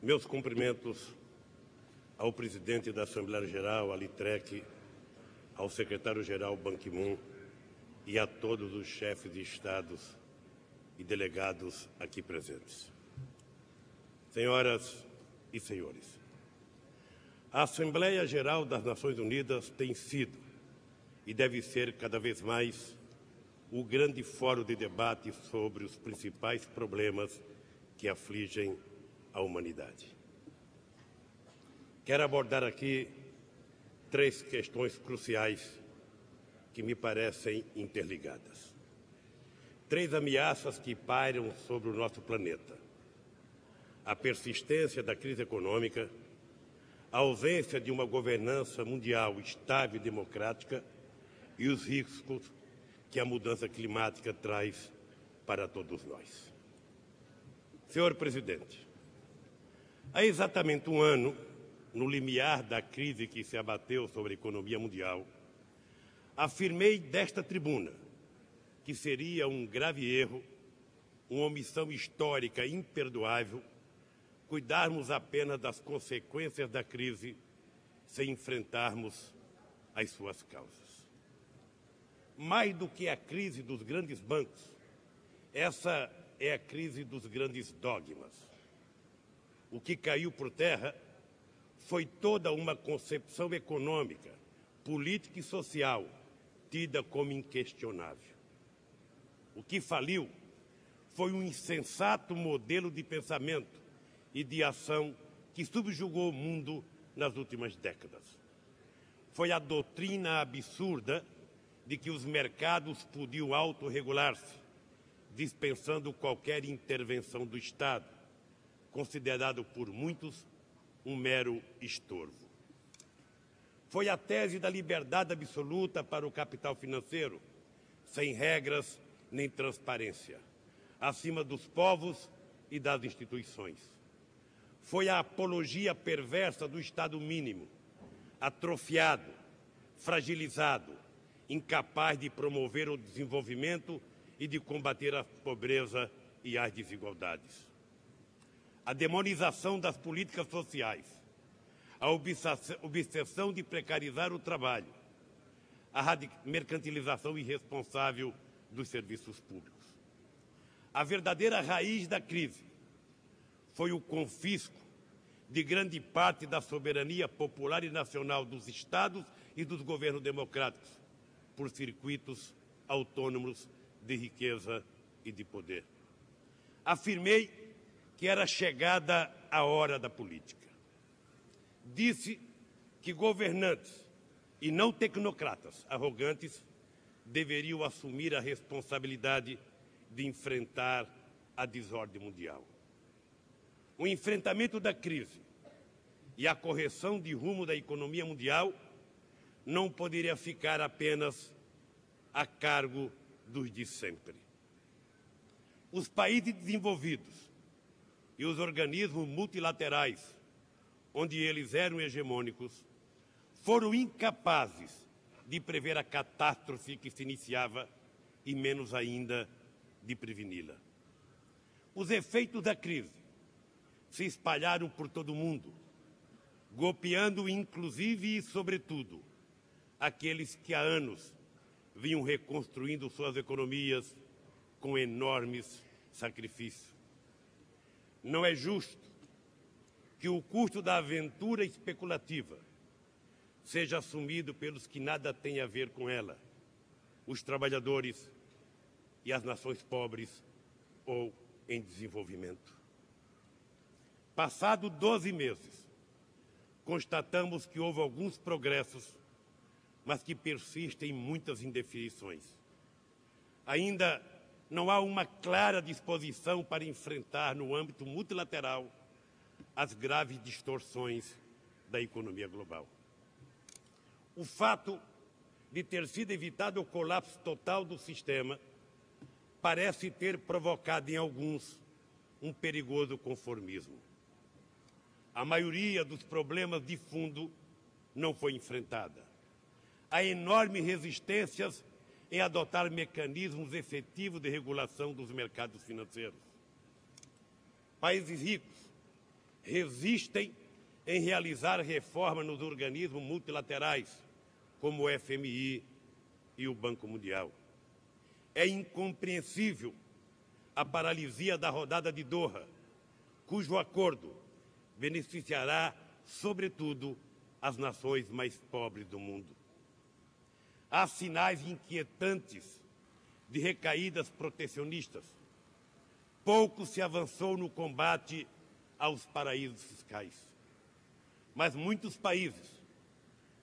Meus cumprimentos ao presidente da Assembleia Geral, Ali Trek, ao secretário-geral Ban Ki-moon e a todos os chefes de Estados e delegados aqui presentes. Senhoras e senhores, a Assembleia Geral das Nações Unidas tem sido e deve ser cada vez mais o grande fórum de debate sobre os principais problemas que afligem a humanidade. Quero abordar aqui três questões cruciais que me parecem interligadas. Três ameaças que pairam sobre o nosso planeta: a persistência da crise econômica, a ausência de uma governança mundial estável e democrática e os riscos que a mudança climática traz para todos nós. Senhor presidente, há exatamente um ano, no limiar da crise que se abateu sobre a economia mundial, afirmei desta tribuna que seria um grave erro, uma omissão histórica imperdoável, cuidarmos apenas das consequências da crise sem enfrentarmos as suas causas. Mais do que a crise dos grandes bancos, essa é a crise dos grandes dogmas. O que caiu por terra foi toda uma concepção econômica, política e social tida como inquestionável. O que faliu foi um insensato modelo de pensamento e de ação que subjugou o mundo nas últimas décadas. Foi a doutrina absurda de que os mercados podiam autorregular-se, dispensando qualquer intervenção do Estado, considerado por muitos um mero estorvo. Foi a tese da liberdade absoluta para o capital financeiro, sem regras nem transparência, acima dos povos e das instituições. Foi a apologia perversa do Estado mínimo, atrofiado, fragilizado, incapaz de promover o desenvolvimento e de combater a pobreza e as desigualdades. A demonização das políticas sociais, a obsessão de precarizar o trabalho, a mercantilização irresponsável dos serviços públicos. A verdadeira raiz da crise foi o confisco de grande parte da soberania popular e nacional dos Estados e dos governos democráticos por circuitos autônomos de riqueza e de poder. Afirmei que era chegada a hora da política. Disse que governantes e não tecnocratas arrogantes deveriam assumir a responsabilidade de enfrentar a desordem mundial. O enfrentamento da crise e a correção de rumo da economia mundial não poderia ficar apenas a cargo dos de sempre. Os países desenvolvidos e os organismos multilaterais, onde eles eram hegemônicos, foram incapazes de prever a catástrofe que se iniciava e, menos ainda, de preveni-la. Os efeitos da crise se espalharam por todo o mundo, golpeando inclusive e, sobretudo, aqueles que há anos vinham reconstruindo suas economias com enormes sacrifícios. Não é justo que o custo da aventura especulativa seja assumido pelos que nada têm a ver com ela, os trabalhadores e as nações pobres ou em desenvolvimento. Passado 12 meses, constatamos que houve alguns progressos, mas que persistem muitas indefinições. Ainda não há uma clara disposição para enfrentar, no âmbito multilateral, as graves distorções da economia global. O fato de ter sido evitado o colapso total do sistema parece ter provocado em alguns um perigoso conformismo. A maioria dos problemas de fundo não foi enfrentada. Há enormes resistências em adotar mecanismos efetivos de regulação dos mercados financeiros. Países ricos resistem em realizar reforma nos organismos multilaterais, como o FMI e o Banco Mundial. É incompreensível a paralisia da rodada de Doha, cujo acordo beneficiará, sobretudo, as nações mais pobres do mundo. Há sinais inquietantes de recaídas protecionistas. Pouco se avançou no combate aos paraísos fiscais. Mas muitos países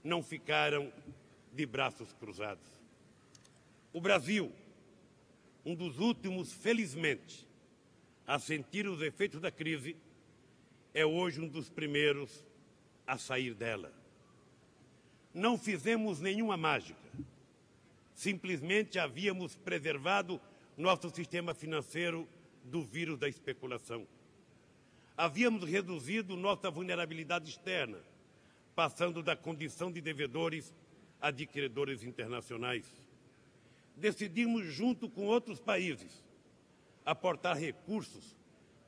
não ficaram de braços cruzados. O Brasil, um dos últimos, felizmente, a sentir os efeitos da crise, é hoje um dos primeiros a sair dela. Não fizemos nenhuma mágica. Simplesmente havíamos preservado nosso sistema financeiro do vírus da especulação. Havíamos reduzido nossa vulnerabilidade externa, passando da condição de devedores a de credores internacionais. Decidimos, junto com outros países, aportar recursos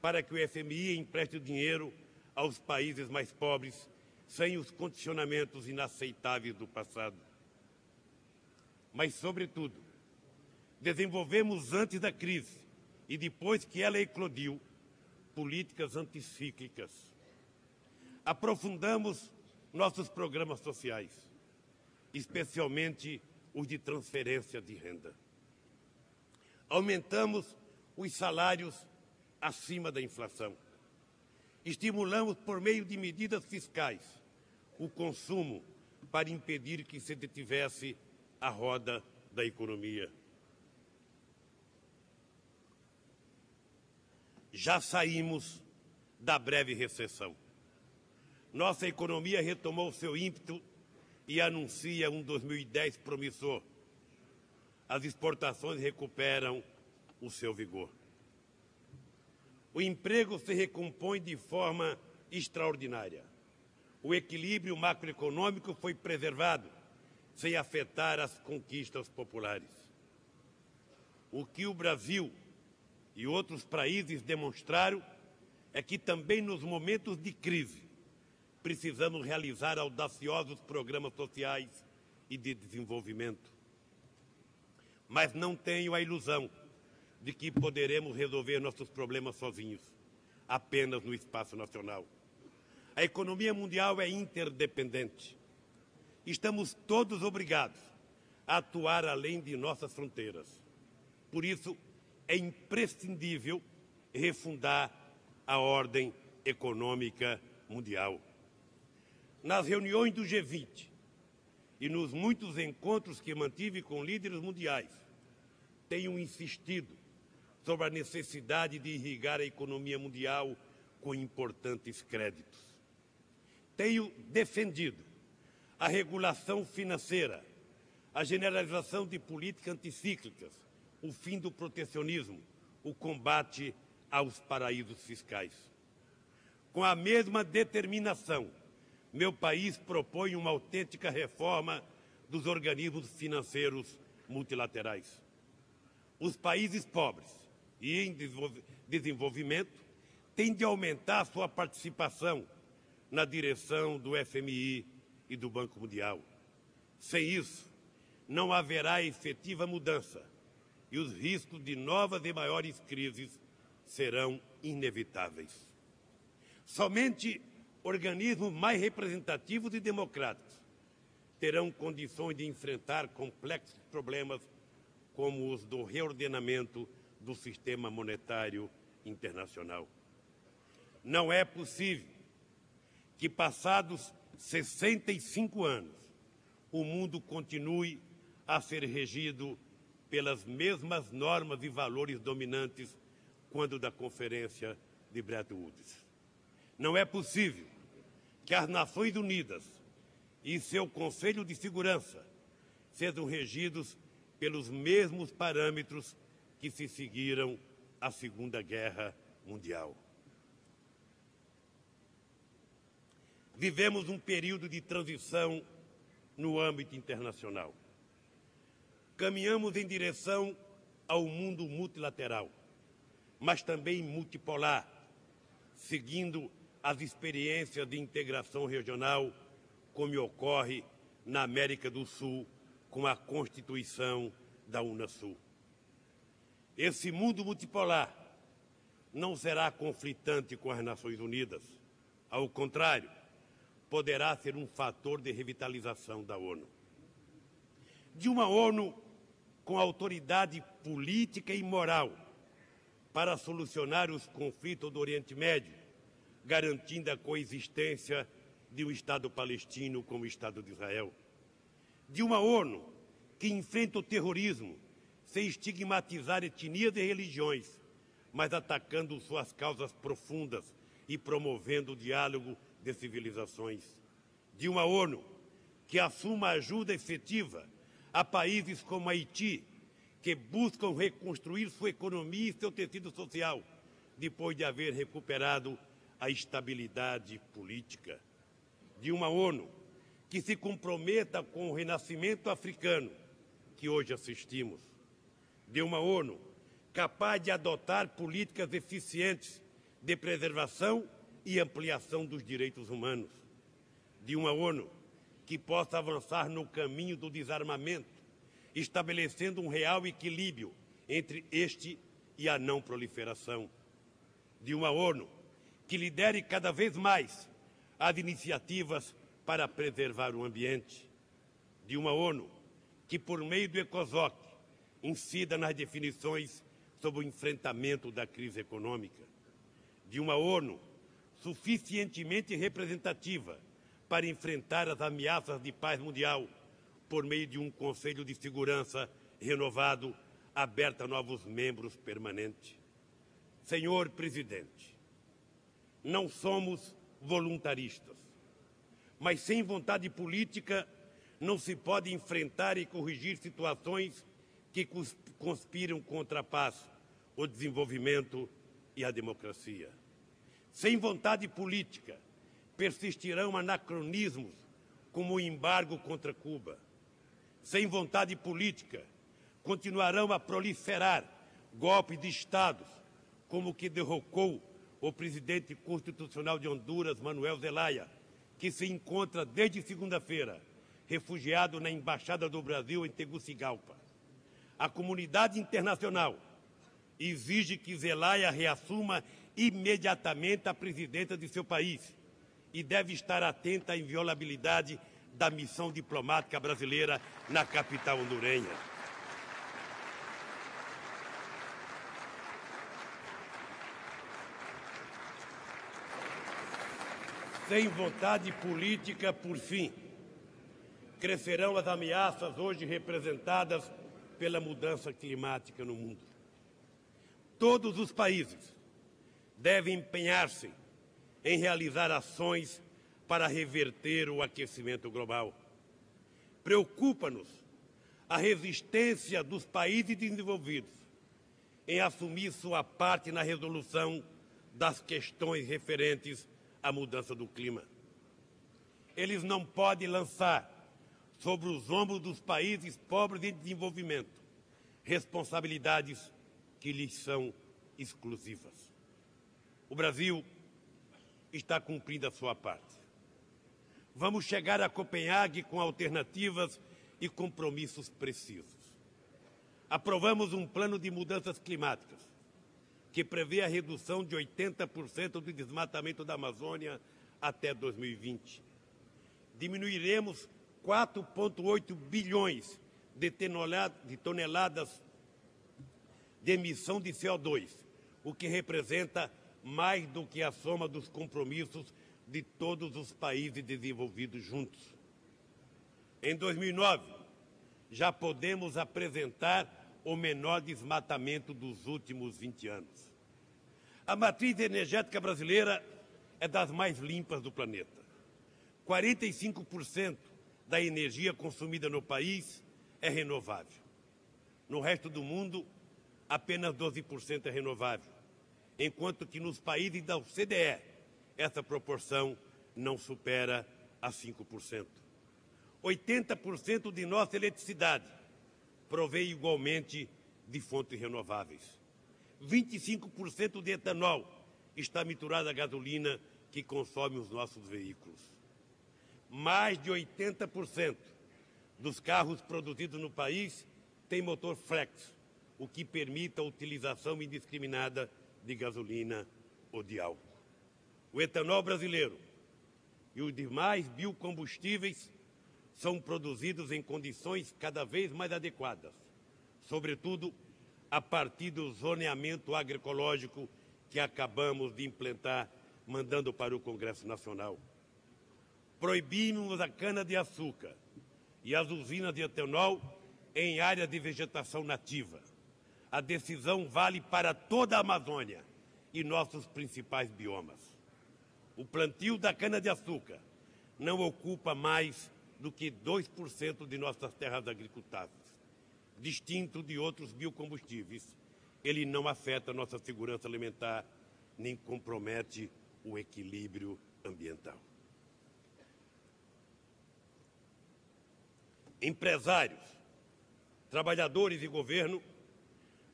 para que o FMI empreste dinheiro aos países mais pobres, sem os condicionamentos inaceitáveis do passado. Mas, sobretudo, desenvolvemos antes da crise e depois que ela eclodiu, políticas anticíclicas. Aprofundamos nossos programas sociais, especialmente os de transferência de renda. Aumentamos os salários acima da inflação. Estimulamos, por meio de medidas fiscais, o consumo para impedir que se detivesse a roda da economia. Já saímos da breve recessão. Nossa economia retomou seu ímpeto e anuncia um 2010 promissor. As exportações recuperam o seu vigor. O emprego se recompõe de forma extraordinária. O equilíbrio macroeconômico foi preservado, sem afetar as conquistas populares. O que o Brasil e outros países demonstraram é que também nos momentos de crise precisamos realizar audaciosos programas sociais e de desenvolvimento. Mas não tenho a ilusão de que poderemos resolver nossos problemas sozinhos, apenas no espaço nacional. A economia mundial é interdependente. Estamos todos obrigados a atuar além de nossas fronteiras. Por isso, é imprescindível refundar a ordem econômica mundial. Nas reuniões do G20 e nos muitos encontros que mantive com líderes mundiais, tenho insistido sobre a necessidade de irrigar a economia mundial com importantes créditos. Tenho defendido a regulação financeira, a generalização de políticas anticíclicas, o fim do protecionismo, o combate aos paraísos fiscais. Com a mesma determinação, meu país propõe uma autêntica reforma dos organismos financeiros multilaterais. Os países pobres e em desenvolvimento têm de aumentar sua participação na direção do FMI e do Banco Mundial. Sem isso, não haverá efetiva mudança e os riscos de novas e maiores crises serão inevitáveis. Somente organismos mais representativos e democráticos terão condições de enfrentar complexos problemas como os do reordenamento do sistema monetário internacional. Não é possível que, passados 65 anos, o mundo continue a ser regido pelas mesmas normas e valores dominantes quando da Conferência de Bretton Woods. Não é possível que as Nações Unidas e seu Conselho de Segurança sejam regidos pelos mesmos parâmetros que se seguiram à Segunda Guerra Mundial. Vivemos um período de transição no âmbito internacional. Caminhamos em direção ao mundo multilateral, mas também multipolar, seguindo as experiências de integração regional, como ocorre na América do Sul com a Constituição da Unasul. Esse mundo multipolar não será conflitante com as Nações Unidas. Ao contrário, poderá ser um fator de revitalização da ONU. De uma ONU com autoridade política e moral para solucionar os conflitos do Oriente Médio, garantindo a coexistência de um Estado palestino com o Estado de Israel. De uma ONU que enfrenta o terrorismo sem estigmatizar etnias e religiões, mas atacando suas causas profundas e promovendo o diálogo de civilizações. De uma ONU que assuma ajuda efetiva a países como Haiti, que buscam reconstruir sua economia e seu tecido social, depois de haver recuperado a estabilidade política. De uma ONU que se comprometa com o renascimento africano, que hoje assistimos. De uma ONU capaz de adotar políticas eficientes de preservação e ampliação dos direitos humanos. De uma ONU que possa avançar no caminho do desarmamento, estabelecendo um real equilíbrio entre este e a não proliferação. De uma ONU que lidere cada vez mais as iniciativas para preservar o ambiente. De uma ONU que, por meio do ECOSOC, incida nas definições sobre o enfrentamento da crise econômica. De uma ONU suficientemente representativa para enfrentar as ameaças de paz mundial por meio de um Conselho de Segurança renovado, aberto a novos membros permanentes. Senhor Presidente, não somos voluntaristas, mas sem vontade política não se pode enfrentar e corrigir situações que conspiram contra a paz, o desenvolvimento e a democracia. Sem vontade política, persistirão anacronismos como o embargo contra Cuba. Sem vontade política, continuarão a proliferar golpes de Estados, como o que derrocou o presidente constitucional de Honduras, Manuel Zelaya, que se encontra desde segunda-feira refugiado na Embaixada do Brasil em Tegucigalpa. A comunidade internacional exige que Zelaya reassuma imediatamente a presidência de seu país e deve estar atenta à inviolabilidade da missão diplomática brasileira na capital hondurenha. Sem vontade política, por fim, crescerão as ameaças hoje representadas pela mudança climática no mundo. Todos os países devem empenhar-se em realizar ações para reverter o aquecimento global. Preocupa-nos a resistência dos países desenvolvidos em assumir sua parte na resolução das questões referentes à mudança do clima. Eles não podem lançar sobre os ombros dos países pobres em desenvolvimento responsabilidades que lhes são exclusivas. O Brasil está cumprindo a sua parte. Vamos chegar a Copenhague com alternativas e compromissos precisos. Aprovamos um plano de mudanças climáticas que prevê a redução de 80% do desmatamento da Amazônia até 2020. Diminuiremos 4,8 bilhões de toneladas de emissão de CO2, o que representa mais do que a soma dos compromissos de todos os países desenvolvidos juntos. Em 2009, já podemos apresentar o menor desmatamento dos últimos 20 anos. A matriz energética brasileira é das mais limpas do planeta. 45% da energia consumida no país é renovável. No resto do mundo, apenas 12% é renovável, enquanto que nos países da OCDE, essa proporção não supera a 5%. 80% de nossa eletricidade provém igualmente de fontes renováveis. 25% de etanol está misturado à gasolina que consomem os nossos veículos. Mais de 80% dos carros produzidos no país têm motor flex, o que permite a utilização indiscriminada de gasolina ou de álcool. O etanol brasileiro e os demais biocombustíveis são produzidos em condições cada vez mais adequadas, sobretudo a partir do zoneamento agroecológico que acabamos de implantar, mandando para o Congresso Nacional. Proibimos a cana-de-açúcar e as usinas de etanol em áreas de vegetação nativa. A decisão vale para toda a Amazônia e nossos principais biomas. O plantio da cana-de-açúcar não ocupa mais do que 2% de nossas terras agricultáveis. Distinto de outros biocombustíveis, ele não afeta nossa segurança alimentar, nem compromete o equilíbrio ambiental. Empresários, trabalhadores e governo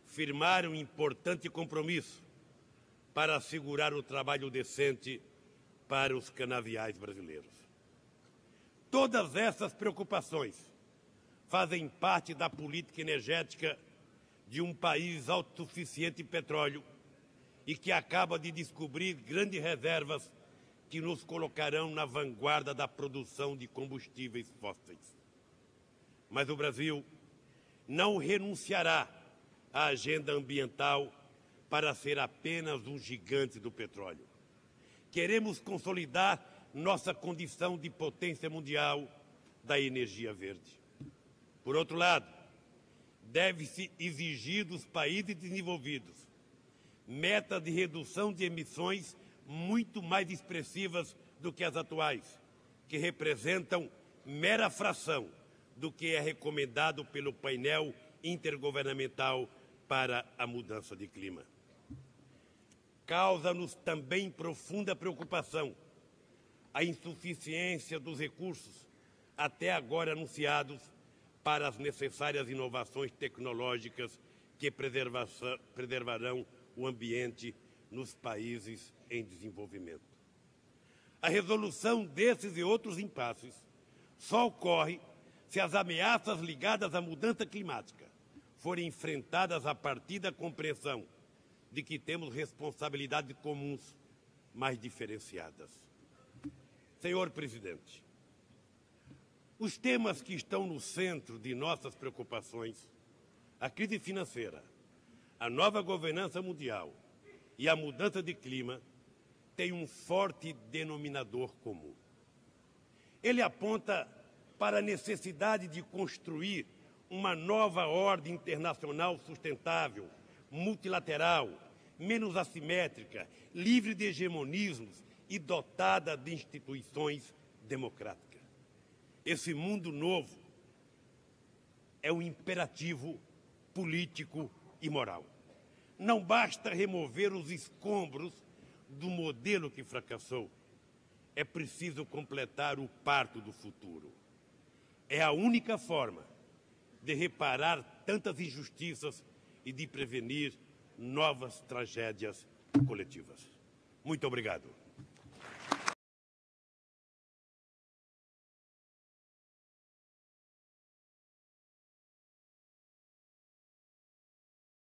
firmaram um importante compromisso para assegurar o trabalho decente para os canaviais brasileiros. Todas essas preocupações fazem parte da política energética de um país autossuficiente em petróleo e que acaba de descobrir grandes reservas que nos colocarão na vanguarda da produção de combustíveis fósseis. Mas o Brasil não renunciará à agenda ambiental para ser apenas um gigante do petróleo. Queremos consolidar nossa condição de potência mundial da energia verde. Por outro lado, deve-se exigir dos países desenvolvidos metas de redução de emissões muito mais expressivas do que as atuais, que representam mera fração do que é recomendado pelo painel intergovernamental para a mudança de clima. Causa-nos também profunda preocupação a insuficiência dos recursos até agora anunciados para as necessárias inovações tecnológicas que preservarão o ambiente nos países em desenvolvimento. A resolução desses e outros impasses só ocorre se as ameaças ligadas à mudança climática forem enfrentadas a partir da compreensão de que temos responsabilidades comuns, mas diferenciadas. Senhor Presidente, os temas que estão no centro de nossas preocupações, a crise financeira, a nova governança mundial e a mudança de clima, têm um forte denominador comum. Ele aponta para a necessidade de construir uma nova ordem internacional sustentável, multilateral, menos assimétrica, livre de hegemonismos e dotada de instituições democráticas. Esse mundo novo é um imperativo político e moral. Não basta remover os escombros do modelo que fracassou. É preciso completar o parto do futuro. É a única forma de reparar tantas injustiças e de prevenir novas tragédias coletivas. Muito obrigado.